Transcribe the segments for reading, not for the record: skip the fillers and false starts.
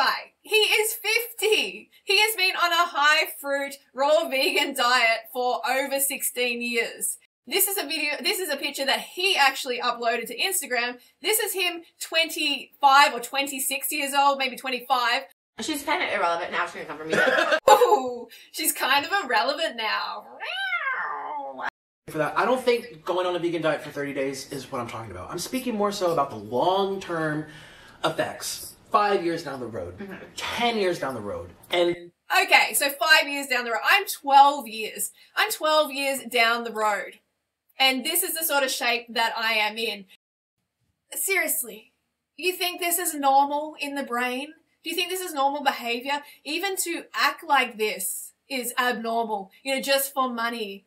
guy. He is 50. He has been on a high fruit, raw vegan diet for over 16 years. This is a picture that he actually uploaded to Instagram. This is him 25 or 26 years old, maybe 25. She's kind of irrelevant now. She's gonna come for me. Ooh, she's kind of irrelevant now. For that, I don't think going on a vegan diet for 30 days is what I'm talking about. I'm speaking more so about the long-term effects. 5 years down the road, 10 years down the road, and... Okay, so 5 years down the road. I'm 12 years. I'm 12 years down the road. And this is the sort of shape that I am in. Seriously, you think this is normal in the brain? Do you think this is normal behavior? Even to act like this is abnormal, you know, just for money.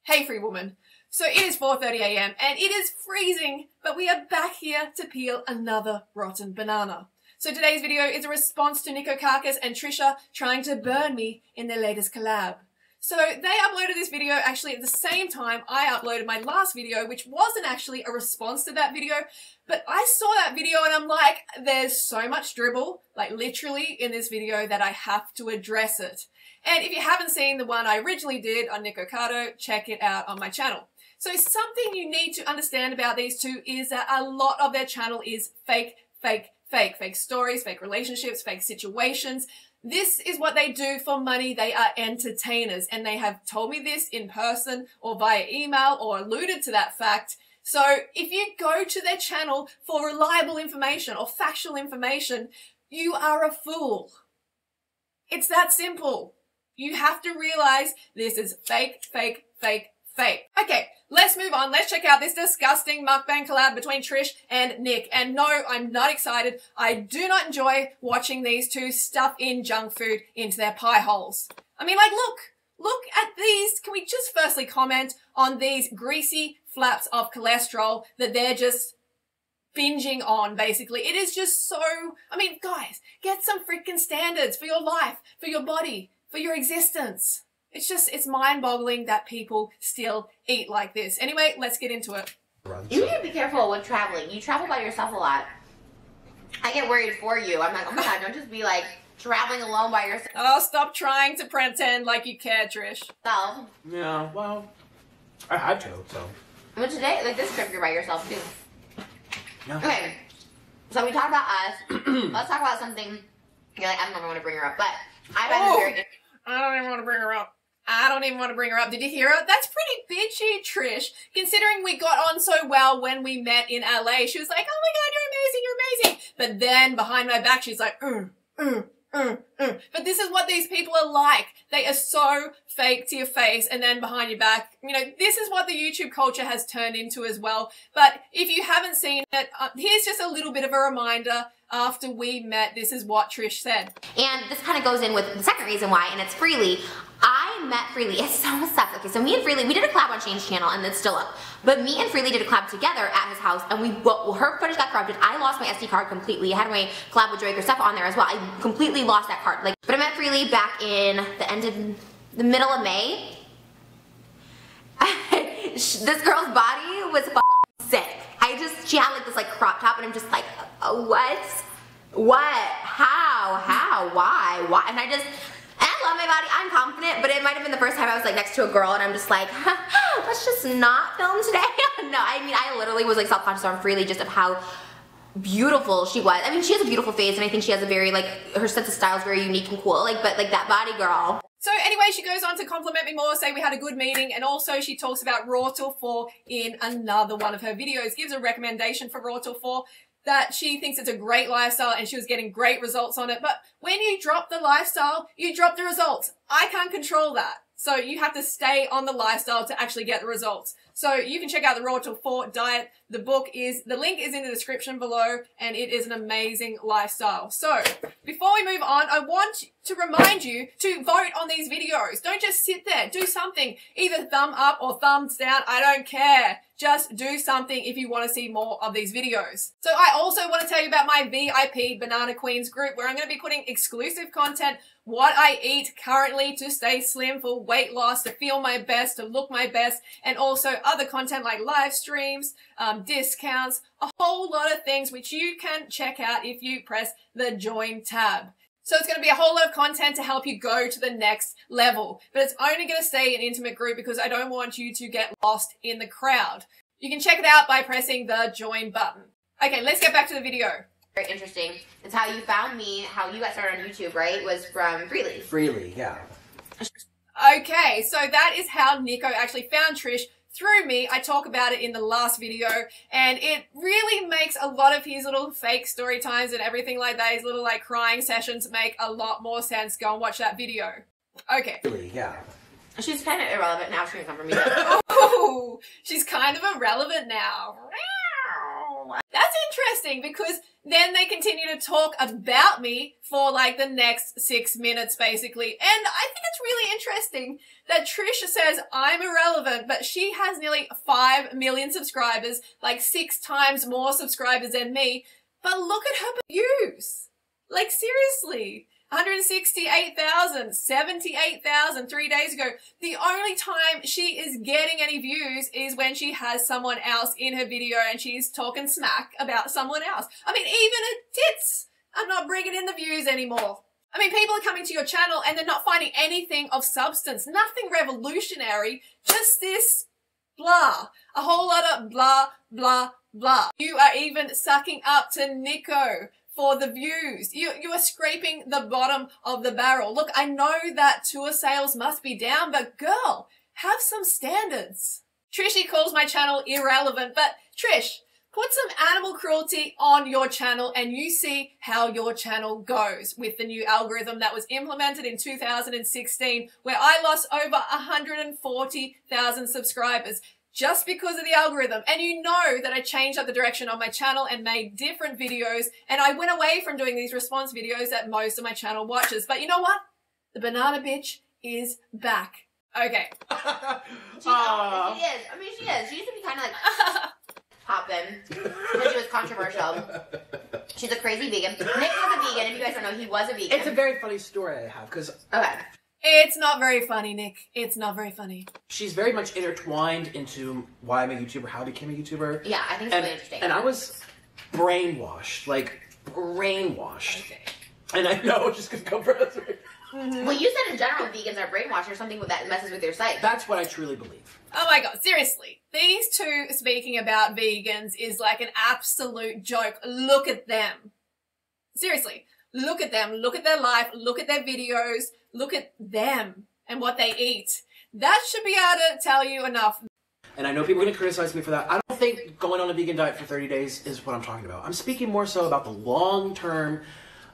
Hey, free woman. So it is 4:30 a.m. and it is freezing, but we are back here to peel another rotten banana. So today's video is a response to Nikocado and Trisha trying to burn me in their latest collab. So they uploaded this video actually at the same time I uploaded my last video, which wasn't actually a response to that video, but I saw that video and I'm like, there's so much dribble, like literally in this video, that I have to address it. And if you haven't seen the one I originally did on Nikocado, check it out on my channel. So something you need to understand about these two is that a lot of their channel is fake stories, fake relationships, fake situations. This is what they do for money. They are entertainers, and they have told me this in person or via email or alluded to that fact. So if you go to their channel for reliable information or factual information, you are a fool. It's that simple. You have to realize this is fake. Okay, let's move on. Let's check out this disgusting mukbang collab between Trish and Nick. And no, I'm not excited. I do not enjoy watching these two stuff in junk food into their pie holes. I mean, like, look at these. Can we just firstly comment on these greasy flaps of cholesterol that they're just binging on, basically. It is just so, I mean, guys, get some freaking standards for your life, for your body, for your existence. It's mind-boggling that people still eat like this. Anyway, let's get into it. You need to be careful with traveling. You travel by yourself a lot. I get worried for you. I'm like, oh my god, don't just be like traveling alone by yourself. Oh, stop trying to pretend like you care, Trish. So, yeah, well, I had to, so. But today, like this trip, you're by yourself too. Yeah. Okay, so we talked about us. Let's talk about something. You're like, I don't even want to bring her up, but I've had this very... I don't even want to bring her up. I don't even want to bring her up. Did you hear her? That's pretty bitchy, Trish. Considering we got on so well when we met in LA. She was like, oh my god, you're amazing. But then behind my back, she's like, But this is what these people are like. They are so fake to your face, and then behind your back, you know, this is what the YouTube culture has turned into as well. But if you haven't seen it, here's just a little bit of a reminder. After we met, this is what Trish said. And this kind of goes in with the second reason why, and it's Freelee. I met Freelee. It's so stuff. Okay, so me and Freelee, we did a collab on Shane's channel, and it's still up. But me and Freelee did a collab together at his house, and her footage got corrupted. I lost my SD card completely. I had my collab with Drake or stuff on there as well. I completely lost that card. But I met Freelee back in the middle of May. This girl's body was sick. She had like this like crop top, and I'm just like, what? How? Why? And I love my body. I'm confident, but it might have been the first time I was like next to a girl and I'm just like, let's just not film today. No, I mean, I literally was like self-conscious on Freelee just of how beautiful she was. I mean, she has a beautiful face, and I think she has a very like, her sense of style is very unique and cool, like, but like that body girl. So anyway, she goes on to compliment me more, say we had a good meeting, and also she talks about Raw Till 4 in another one of her videos, gives a recommendation for Raw Till 4, that she thinks it's a great lifestyle and she was getting great results on it. But when you drop the lifestyle, you drop the results. I can't control that. So you have to stay on the lifestyle to actually get the results. So you can check out the Raw Till 4 diet. The link is in the description below, and it is an amazing lifestyle. So before we move on, I want to remind you to vote on these videos. Don't just sit there. Do something. Either thumb up or thumbs down. I don't care. Just do something if you want to see more of these videos. So I also want to tell you about my VIP Banana Queens group, where I'm going to be putting exclusive content, what I eat currently to stay slim, for weight loss, to feel my best, to look my best, and also other content like live streams, discounts, a whole lot of things which you can check out if you press the join tab. So it's going to be a whole lot of content to help you go to the next level, but it's only going to stay an intimate group because I don't want you to get lost in the crowd. You can check it out by pressing the join button. Okay, let's get back to the video. Very interesting. It's how you found me, how you got started on YouTube, right? Was from Freelee. Freelee, yeah. Okay, so that is how Nico actually found Trish through me. I talk about it in the last video, and it really makes a lot of his little fake story times and everything like that, his little like crying sessions make a lot more sense. Go and watch that video. Okay. Freelee, yeah. She's kind of irrelevant now. She can come from me. Oh, she's kind of irrelevant now. That's interesting because then they continue to talk about me for like the next 6 minutes basically. And I think it's really interesting that Trisha says I'm irrelevant, but she has nearly 5 million subscribers, like 6 times more subscribers than me. But look at her views. Like seriously. 168,000, 78,000 3 days ago. The only time she is getting any views is when she has someone else in her video and she's talking smack about someone else. I mean, even her tits are not bringing in the views anymore. I mean, people are coming to your channel and they're not finding anything of substance, nothing revolutionary, just this blah. A whole lot of blah, blah, blah. You are even sucking up to Nico for the views. You are scraping the bottom of the barrel. Look, I know that tour sales must be down, but girl, have some standards. Trishy calls my channel irrelevant, but Trish, put some animal cruelty on your channel and you see how your channel goes with the new algorithm that was implemented in 2016, where I lost over 140,000 subscribers. Just because of the algorithm. And you know that I changed up the direction of my channel and made different videos, and I went away from doing these response videos that most of my channel watches. But you know what? The banana bitch is back. Okay. She is. I mean, she is. She used to be kind of like poppin', but she was controversial. She's a crazy vegan. Nick was a vegan. If you guys don't know, he was a vegan. It's a very funny story I have, because... Okay. It's not very funny, Nick. It's not very funny. She's very much intertwined into why I'm a YouTuber, how I became a YouTuber. Yeah, I think it's really interesting. And I was brainwashed. Like, brainwashed. Okay. And I know it's just going to come from us. Well, you said in general vegans are brainwashed or something that messes with your sight. That's what I truly believe. Oh my god, seriously. These two speaking about vegans is like an absolute joke. Look at them. Seriously. Look at them. Look at their life. Look at their videos. Look at them and what they eat. That should be able to tell you enough. And I know people are going to criticize me for that. I don't think going on a vegan diet for 30 days is what I'm talking about. I'm speaking more so about the long-term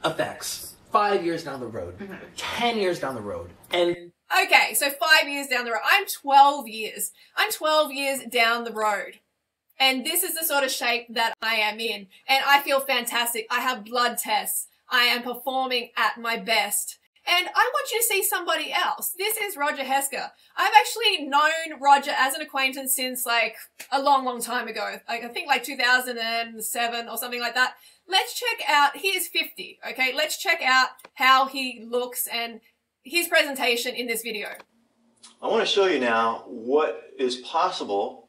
effects. 5 years down the road. 10 years down the road. And okay, so 5 years down the road. I'm 12 years. I'm 12 years down the road. And this is the sort of shape that I am in. And I feel fantastic. I have blood tests. I am performing at my best. And I want you to see somebody else. This is Roger Haeske. I've actually known Roger as an acquaintance since like a long, long time ago. I think like 2007 or something like that. Let's check out, he is 50, okay? Let's check out how he looks and his presentation in this video. I want to show you now what is possible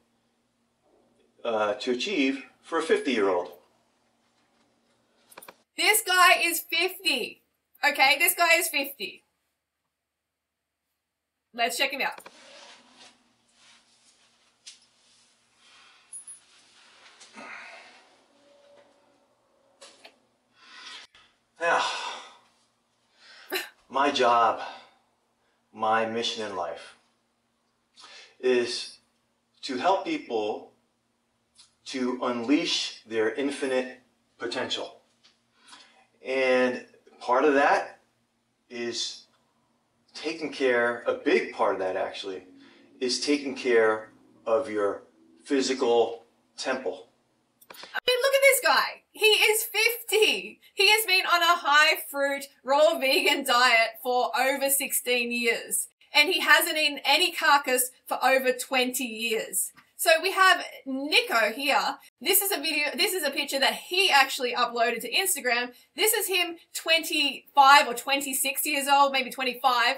to achieve for a 50-year-old. This guy is 50. Okay, this guy is 50. Let's check him out. Now, my job, my mission in life is to help people to unleash their infinite potential. And part of that is taking care, a big part of that actually, is taking care of your physical temple. I mean, look at this guy. He is 50. He has been on a high fruit, raw vegan diet for over 16 years. And he hasn't eaten any carcass for over 20 years. So we have Nico here. This is a video, this is a picture that he actually uploaded to Instagram. This is him 25 or 26 years old, maybe 25,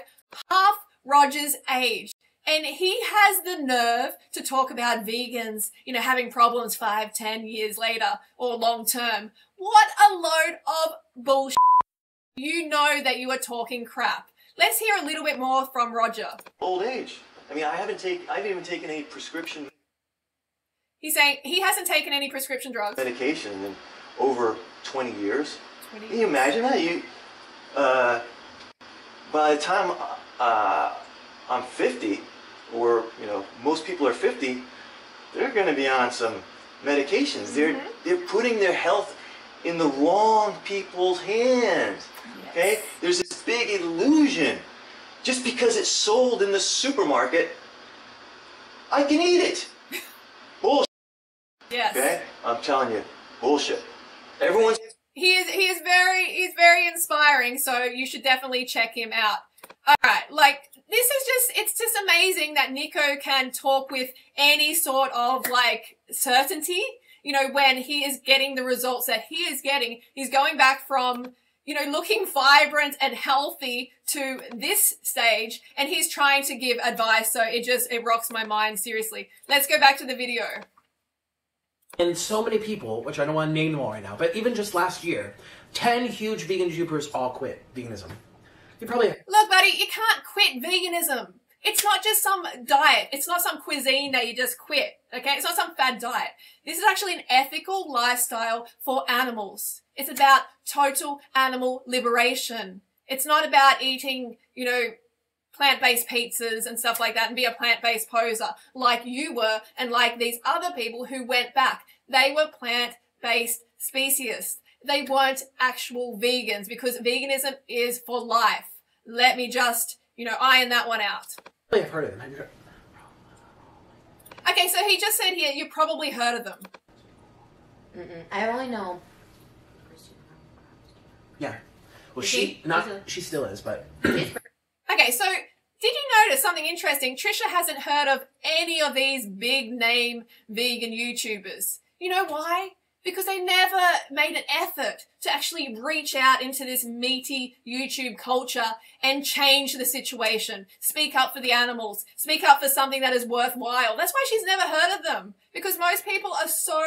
half Roger's age. And he has the nerve to talk about vegans, you know, having problems 5, 10 years later or long term. What a load of bullshit. You know that you are talking crap. Let's hear a little bit more from Roger. Old age. I mean, I haven't even taken any prescription. He's saying he hasn't taken any prescription drugs. Medication in over 20 years. 20 Can you imagine that? By the time I'm 50, or you know, most people are 50, they're going to be on some medications. They're putting their health in the wrong people's hands. Yes. Okay? There's this big illusion. Just because it's sold in the supermarket, I can eat it. Bullshit. Yes. Okay? I'm telling you, bullshit. Everyone's... He's very inspiring, so you should definitely check him out. Alright, like, it's just amazing that Nico can talk with any sort of, like, certainty. You know, when he is getting the results that he is getting, he's going back from, you know, looking vibrant and healthy to this stage, and he's trying to give advice, so it rocks my mind, seriously. Let's go back to the video. And so many people, which I don't want to name them all right now, but even just last year, 10 huge vegan YouTubers all quit veganism. You probably... Look, buddy, you can't quit veganism. It's not just some diet. It's not some cuisine that you just quit, okay? It's not some fad diet. This is actually an ethical lifestyle for animals. It's about total animal liberation. It's not about eating, you know, plant-based pizzas and stuff like that and be a plant-based poser like you were and like these other people who went back. They were plant-based speciesists. They weren't actual vegans because veganism is for life. Let me just, you know, iron that one out. I've heard of them. Have you heard? Okay, so he just said here, you probably heard of them. I only know. Yeah. Well, She still is, but... Okay, so did you notice something interesting? Trisha hasn't heard of any of these big name vegan YouTubers. You know why? Because they never made an effort to actually reach out into this meaty YouTube culture and change the situation. Speak up for the animals. Speak up for something that is worthwhile. That's why she's never heard of them. Because most people are so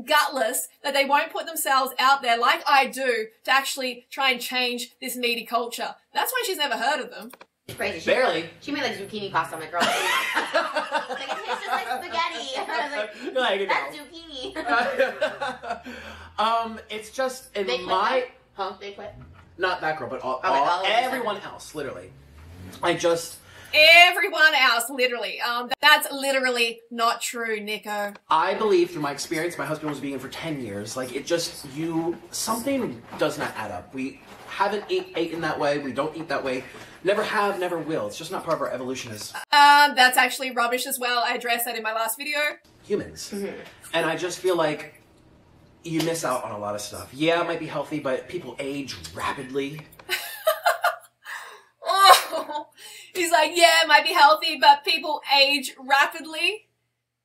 gutless that they won't put themselves out there like I do to actually try and change this meaty culture. That's why she's never heard of them. It's crazy. Barely. She made like zucchini pasta. I'm like, girl, like, it tastes just like spaghetti. I was like, that's zucchini. It's just in They quit my... then? Huh? They quit. Not that girl, but all everyone else, literally. Everyone else, literally. That's literally not true, Nico. I believe through my experience, my husband was vegan for 10 years. Like, something does not add up. We haven't eaten that way. We don't eat that way. Never have, never will. It's just not part of our evolution as that's actually rubbish as well. I addressed that in my last video. humans. And I just feel like you miss out on a lot of stuff. Yeah, it might be healthy, but people age rapidly. Oh, he's like, yeah, it might be healthy, but people age rapidly.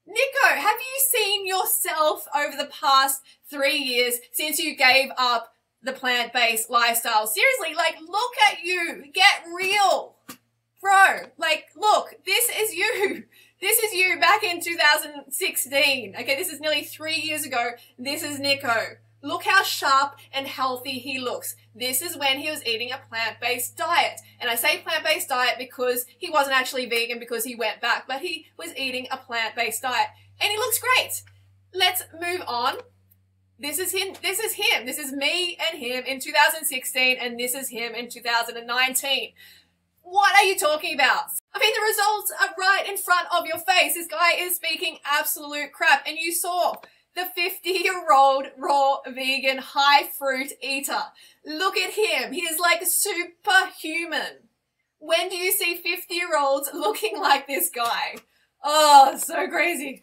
Nico, have you seen yourself over the past 3 years since you gave up the plant-based lifestyle? Seriously, like, look at you. Get real. Bro, like, look, this is you. This is you back in 2016. Okay, this is nearly 3 years ago. This is Nico. Look how sharp and healthy he looks. This is when he was eating a plant-based diet. And I say plant-based diet because he wasn't actually vegan because he went back, but he was eating a plant-based diet. And he looks great. Let's move on. This is him. This is him. This is me and him in 2016, and this is him in 2019. What are you talking about? I mean, the results are right in front of your face. This guy is speaking absolute crap, and you saw the 50-year-old raw vegan high fruit eater. Look at him. He is like superhuman. When do you see 50-year-olds looking like this guy? Oh, so crazy.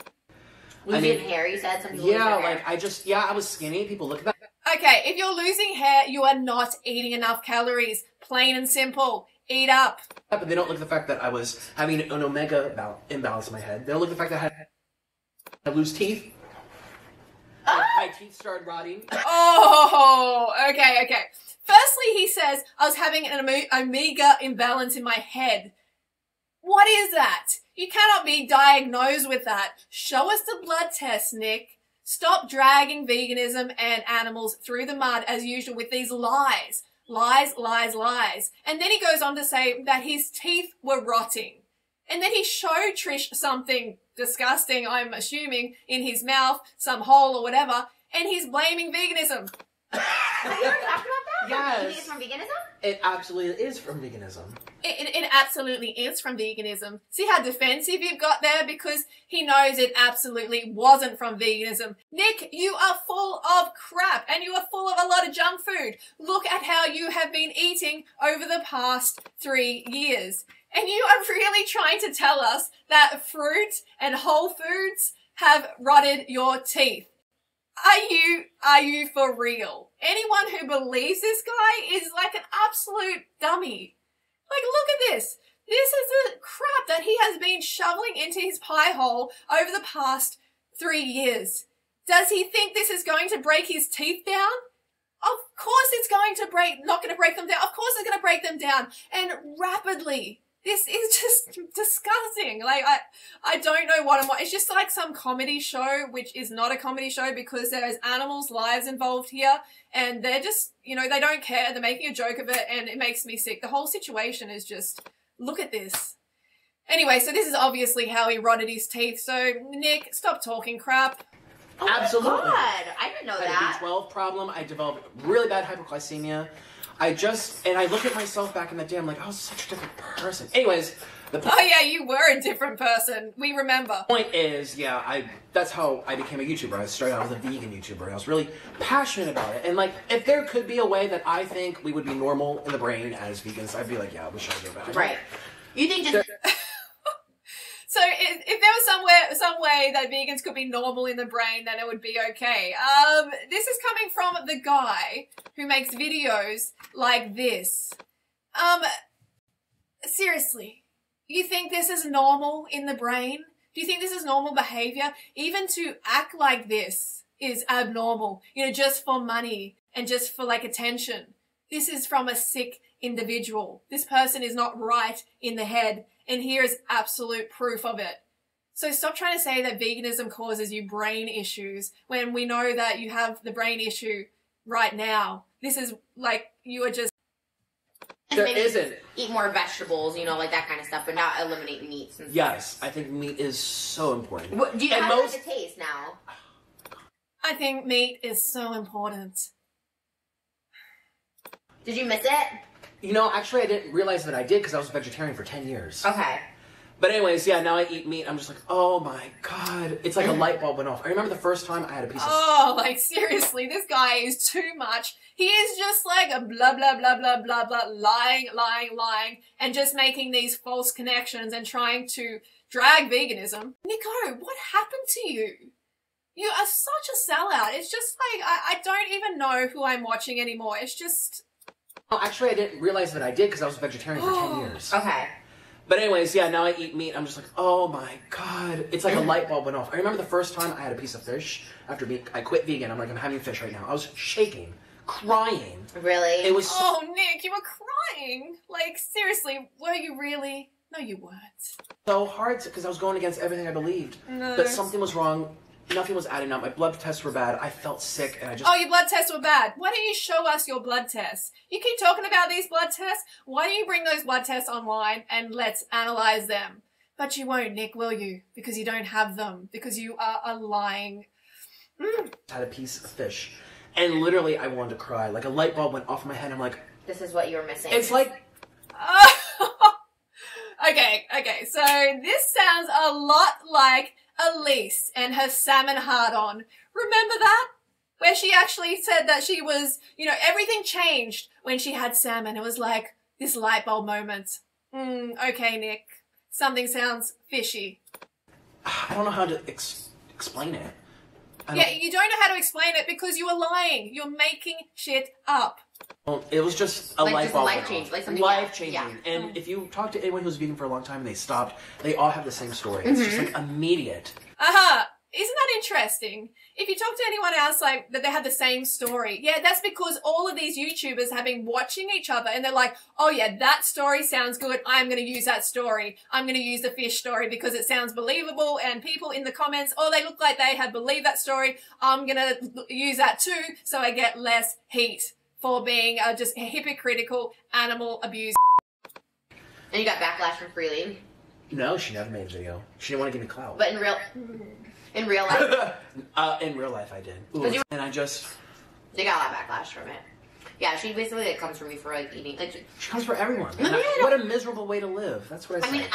Losing hair, you said? Some people Yeah, lose their like, hair. I was skinny. People look at that. Okay, if you're losing hair, you are not eating enough calories. Plain and simple. Eat up. But they don't look at the fact that I was having an omega imbalance in my head. They don't look at the fact that I had loose teeth. My teeth started rotting. Oh, okay. Firstly, he says, I was having an omega imbalance in my head. What is that? You cannot be diagnosed with that. Show us the blood test, Nick. Stop dragging veganism and animals through the mud as usual with these lies. Lies, lies, lies. And then he goes on to say that his teeth were rotting. And then he showed Trish something disgusting, I'm assuming, in his mouth, some hole or whatever, and he's blaming veganism. Have you ever talked about that? Yes. You think it's from veganism? It absolutely is from veganism. It absolutely is from veganism. See how defensive you've got there? Because he knows it absolutely wasn't from veganism. Nick, you are full of crap and you are full of a lot of junk food. Look at how you have been eating over the past 3 years. And you are really trying to tell us that fruit and whole foods have rotted your teeth. Are you for real? Anyone who believes this guy is like an absolute dummy. Like, look at this. This is the crap that he has been shoveling into his pie hole over the past 3 years. Does he think this is going to break his teeth down? Of course it's going to not going to break them down. Of course it's going to break them down. And rapidly. This is just disgusting. Like, I don't know what I'm watching. It's just like some comedy show, which is not a comedy show because there is animals' lives involved here. And they're just, you know, they don't care. They're making a joke of it and it makes me sick. The whole situation is just, look at this. Anyway, so this is obviously how he rotted his teeth. So, Nick, stop talking crap. Oh Absolutely. My God. I didn't know I that. had a B12 problem. I developed really bad hypoglycemia. I look at myself back in the day, I'm like, I was such a different person. Anyways, oh yeah, you were a different person. We remember. The point is, yeah, that's how I became a YouTuber. I started out as a vegan YouTuber. I was really passionate about it. And like, if there could be a way that I think we would be normal in the brain as vegans, I'd be like, yeah, we should do that. Right. You think just... So if there was some way that vegans could be normal in the brain, then it would be okay. This is coming from the guy who makes videos like this. Seriously, you think this is normal in the brain? Do you think this is normal behavior? Even to act like this is abnormal, you know, just for money and just for like attention. This is from a sick individual. This person is not right in the head. And here is absolute proof of it. So stop trying to say that veganism causes you brain issues when we know that you have the brain issue right now. This is like, you are just... There isn't. Eat more vegetables, you know, like that kind of stuff, but not eliminate meats and stuff. Yes, I think meat is so important. What, do you have like a taste now? I think meat is so important. Did you miss it? You know, actually, I didn't realize that I did because I was a vegetarian for 10 years. Okay. But anyways, yeah, now I eat meat. I'm just like, oh my God. It's like a light bulb went off. I remember the first time I had a piece of... Oh, like seriously, this guy is too much. He is just like a blah, blah, blah, blah, blah, blah, lying, and just making these false connections and trying to drag veganism. Nico, what happened to you? You are such a sellout. It's just like, I don't even know who I'm watching anymore. It's just... Oh, actually, I didn't realize that I did because I was a vegetarian for 10 years. Okay. But anyways, yeah, now I eat meat. I'm just like, oh my God. It's like a light bulb went off. I remember the first time I had a piece of fish after I quit vegan. I'm like, I'm having fish right now. I was shaking, crying. Really? It was so... Oh, Nick, you were crying. Like, seriously, were you really? No, you weren't. So hard because I was going against everything I believed. No. But something was wrong. Nothing was adding up. My blood tests were bad. I felt sick and I just... Oh, your blood tests were bad. Why don't you show us your blood tests? You keep talking about these blood tests. Why don't you bring those blood tests online and let's analyze them? But you won't, Nick, will you? Because you don't have them. Because you are a lying... had a piece of fish. And literally I wanted to cry. Like a light bulb went off in my head. I'm like... This is what you were missing. It's like... Okay. So this sounds a lot like Elise and her salmon hard-on. Remember that? Where she actually said that she was, you know, everything changed when she had salmon. It was like this light bulb moment. Okay, Nick. Something sounds fishy. I don't know how to explain it. Yeah, you don't know how to explain it because you are lying. You're making shit up. Well, it was just a light bulb. Life-changing. Life-changing. Yeah. And if you talk to anyone who's vegan for a long time and they stopped, they all have the same story. It's just like immediate. Aha! Isn't that interesting? If you talk to anyone else like that, they have the same story. Yeah, that's because all of these YouTubers have been watching each other and they're like, oh yeah, that story sounds good. I'm going to use that story. I'm going to use the fish story because it sounds believable, and people in the comments, oh, they look like they had believed that story. I'm going to use that too so I get less heat for being just hypocritical animal abuse. And you got backlash from Freelee. No, she never made a video. She didn't want to give me clout. But in real life? in real life, I did. Ooh, and I just... They got a lot of backlash from it. Yeah, she basically like, comes for me for like eating. Like, she comes for everyone. What a miserable way to live. That's what I say.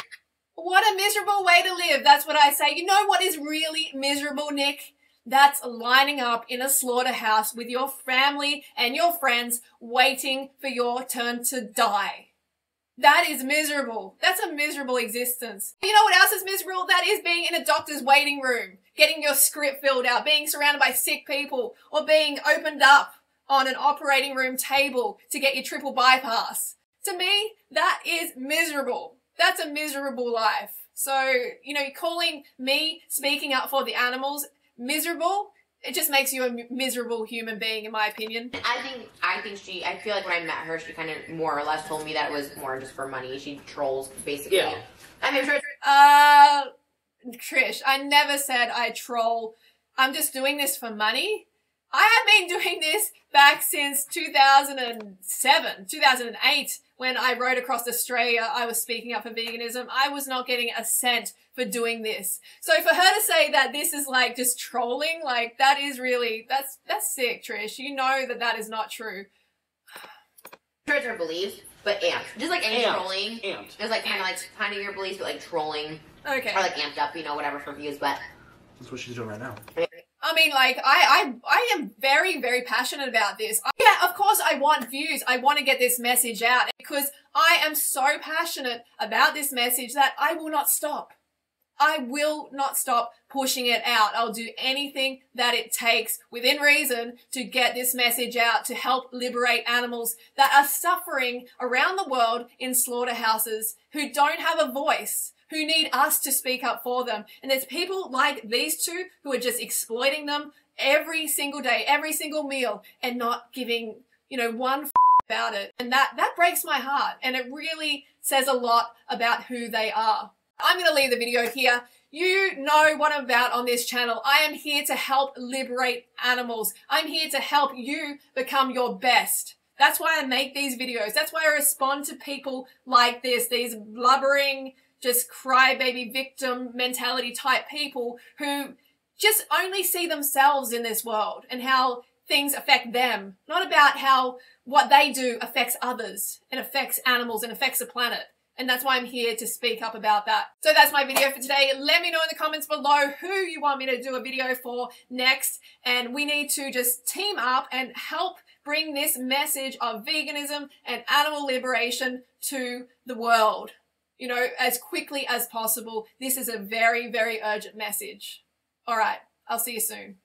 What a miserable way to live. That's what I say. You know what is really miserable, Nick? That's lining up in a slaughterhouse with your family and your friends waiting for your turn to die. That is miserable. That's a miserable existence. You know what else is miserable? That is being in a doctor's waiting room, getting your script filled out, being surrounded by sick people, or being opened up on an operating room table to get your triple bypass. To me, that is miserable. That's a miserable life. So, you know, calling me speaking up for the animals miserable, it just makes you a miserable human being, in my opinion. I feel like when I met her, she kind of more or less told me that it was more just for money. She trolls, basically. Yeah. I mean, Trish, I never said I troll. I'm just doing this for money. I have been doing this back since 2007, 2008, when I rode across Australia. I was speaking up for veganism. I was not getting a cent for doing this. So for her to say that this is like just trolling, like that is really, that's sick, Trish. You know that that is not true. Trish her beliefs, but amped. Just like any trolling. Amped. It's like kind of your beliefs, but like trolling. Okay. Or like amped up, you know, whatever for views, but. That's what she's doing right now. I mean, like, I am very, very passionate about this. Yeah, of course I want views. I want to get this message out because I am so passionate about this message that I will not stop. I will not stop pushing it out. I'll do anything that it takes within reason to get this message out to help liberate animals that are suffering around the world in slaughterhouses who don't have a voice, who need us to speak up for them. And there's people like these two who are just exploiting them every single day, every single meal, and not giving, you know, one about it. And that breaks my heart. And it really says a lot about who they are. I'm going to leave the video here. You know what I'm about on this channel. I am here to help liberate animals. I'm here to help you become your best. That's why I make these videos. That's why I respond to people like this, these blubbering, just crybaby victim mentality type people who just only see themselves in this world and how things affect them, not about how what they do affects others and affects animals and affects the planet. And that's why I'm here to speak up about that. So that's my video for today. Let me know in the comments below who you want me to do a video for next. And we need to just team up and help bring this message of veganism and animal liberation to the world, you know, as quickly as possible. This is a very, very urgent message. All right, I'll see you soon.